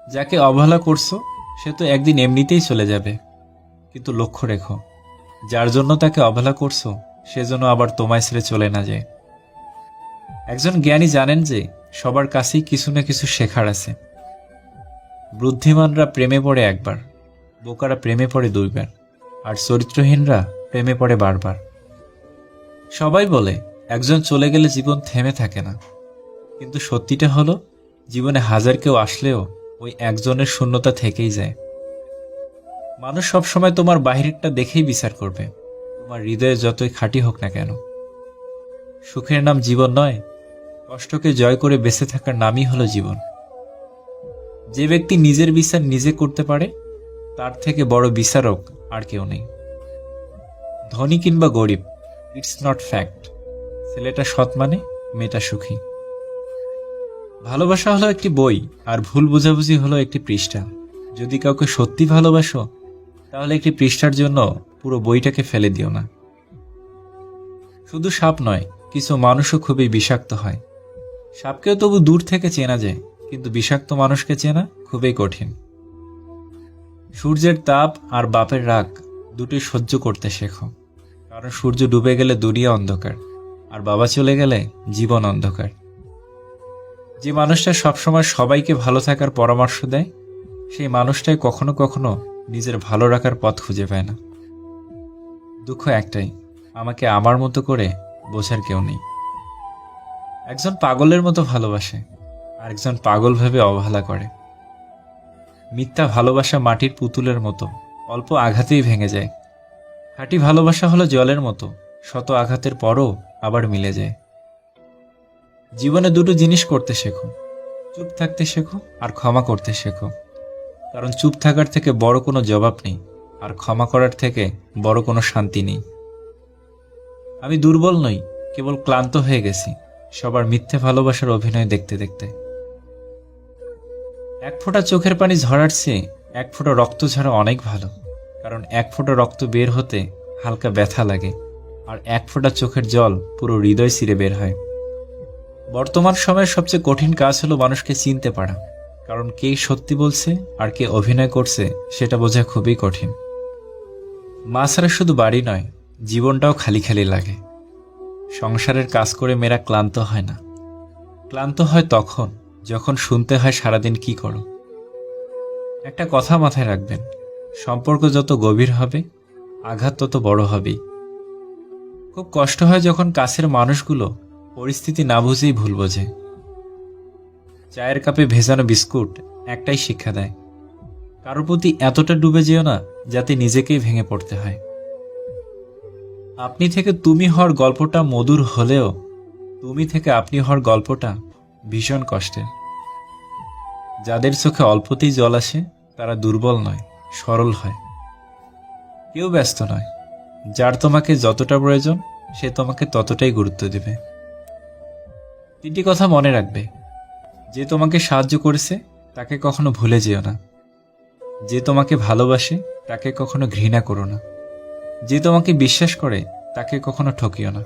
যাকে অবহেলা করছো সে তো একদিন এমনিতেই চলে যাবে, কিন্তু লক্ষ্য রেখো যার জন্য তাকে অবহেলা করছো সে যেন আবার তোমায় ছেড়ে চলে না যায়। একজন জ্ঞানী জানেন যে সবার কাছেই কিছু না কিছু শেখার আছে। বুদ্ধিমানরা প্রেমে পড়ে একবার, বোকারা প্রেমে পড়ে দুইবার, আর চরিত্রহীনরা প্রেমে পড়ে বারবার। সবাই বলে একজন চলে গেলে জীবন থেমে থাকে না, কিন্তু সত্যিটা হলো জীবনে হাজার কেউ আসলেও ওই একজনের শূন্যতা থেকেই যায়। মানুষ সবসময় তোমার বাহিরেরটা দেখেই বিচার করবে, তোমার হৃদয়ে যতই খাঁটি হোক না কেন। সুখের নাম জীবন নয়, কষ্টকে জয় করে বেঁচে থাকার নামই হলো জীবন। যে ব্যক্তি নিজের বিচার নিজে করতে পারে তার থেকে বড় বিচারক আর কেউ নেই। ধনী কিংবা গরিব, ইটস নট ফ্যাক্ট। ছেলেটা সৎ মানে মেয়েটা সুখী। ভালোবাসা হলো একটি বই, আর ভুল বোঝাবুঝি হলো একটি পৃষ্ঠা। যদি কাউকে সত্যি ভালোবাসো তাহলে একটি পৃষ্ঠার জন্য পুরো বইটাকে ফেলে দিও না। শুধু সাপ নয়, কিছু মানুষও খুবই বিষাক্ত হয়। সাপকেও তবু দূর থেকে চেনা যায়, কিন্তু বিষাক্ত মানুষকে চেনা খুবই কঠিন। সূর্যের তাপ আর বাপের রাগ দুটোই সহ্য করতে শেখো, কারণ সূর্য ডুবে গেলে দুনিয়া অন্ধকার, আর বাবা চলে গেলে জীবন অন্ধকার। যে মানুষটা সবসময় সবাইকে ভালো থাকার পরামর্শ দেয় সেই মানুষটাই কখনো কখনো নিজের ভালো রাখার পথ খুঁজে পায় না। দুঃখ একটাই, আমাকে আমার মতো করে বোঝার কেউ নেই। একজন পাগলের মতো ভালোবাসে, আরেকজন পাগল ভেবে অবহেলা করে। মিথ্যা ভালোবাসা মাটির পুতুলের মতো, অল্প আঘাতেই ভেঙে যায়। খাঁটি ভালোবাসা হলো জলের মতো, শত আঘাতের পরও আবার মিলে যায়। জীবনে দুটো জিনিস করতে শেখো, চুপ থাকতে শেখো আর ক্ষমা করতে শেখো। কারণ চুপ থাকার থেকে বড় কোনো জবাব নেই, আর ক্ষমা করার থেকে বড় কোনো শান্তি নেই। আমি দুর্বল নই, কেবল ক্লান্ত হয়ে গেছি সবার মিথ্যে ভালোবাসার অভিনয় দেখতে দেখতে। এক ফোঁটা চোখের পানি ঝরার চেয়ে এক ফোঁটা রক্ত ঝরা অনেক ভালো, কারণ এক ফোঁটা রক্ত বের হতে হালকা ব্যথা লাগে, আর এক ফোঁটা চোখের জল পুরো হৃদয় ছিঁড়ে বের হয়। বর্তমান সময়ের সবচেয়ে কঠিন কাজ হলো মানুষকে চিনতে পারা, কারণ কে সত্যি বলছে আর কে অভিনয় করছে সেটা বোঝা খুবই কঠিন। মা ছাড়া শুধু বাড়ি নয়, জীবনটাও খালি খালি লাগে। সংসারের কাজ করে মেয়েরা ক্লান্ত হয় না, ক্লান্ত হয় তখন যখন শুনতে হয় সারাদিন কি করো। একটা কথা মাথায় রাখবেন, সম্পর্ক যত গভীর হবে আঘাত তত বড় হবেই। খুব কষ্ট হয় যখন কাছের মানুষগুলো পরিস্থিতি না বুঝেই ভুল বোঝে। চায়ের কাপে ভেজানো বিস্কুট একটাই শিক্ষা দেয়, কারোর প্রতি এতটা ডুবে যেও না যাতে নিজেকেই ভেঙে পড়তে হয়। আপনি থেকে তুমি হওয়ার গল্পটা মধুর হলেও তুমি থেকে আপনি হওয়ার গল্পটা ভীষণ কষ্টের। যাদের চোখে অল্পতেই জল আসে তারা দুর্বল নয়, সরল হয়। কেউ ব্যস্ত নয়, যার তোমাকে যতটা প্রয়োজন সে তোমাকে ততটাই গুরুত্ব দেবে। তিনটি কথা মনে রাখবে, যে তোমাকে সাহায্য করেছে তাকে কখনো ভুলে যেও না, যে তোমাকে ভালোবাসে তাকে কখনো ঘৃণা করো না, যে তোমাকে বিশ্বাস করে তাকে কখনো ঠকিও না।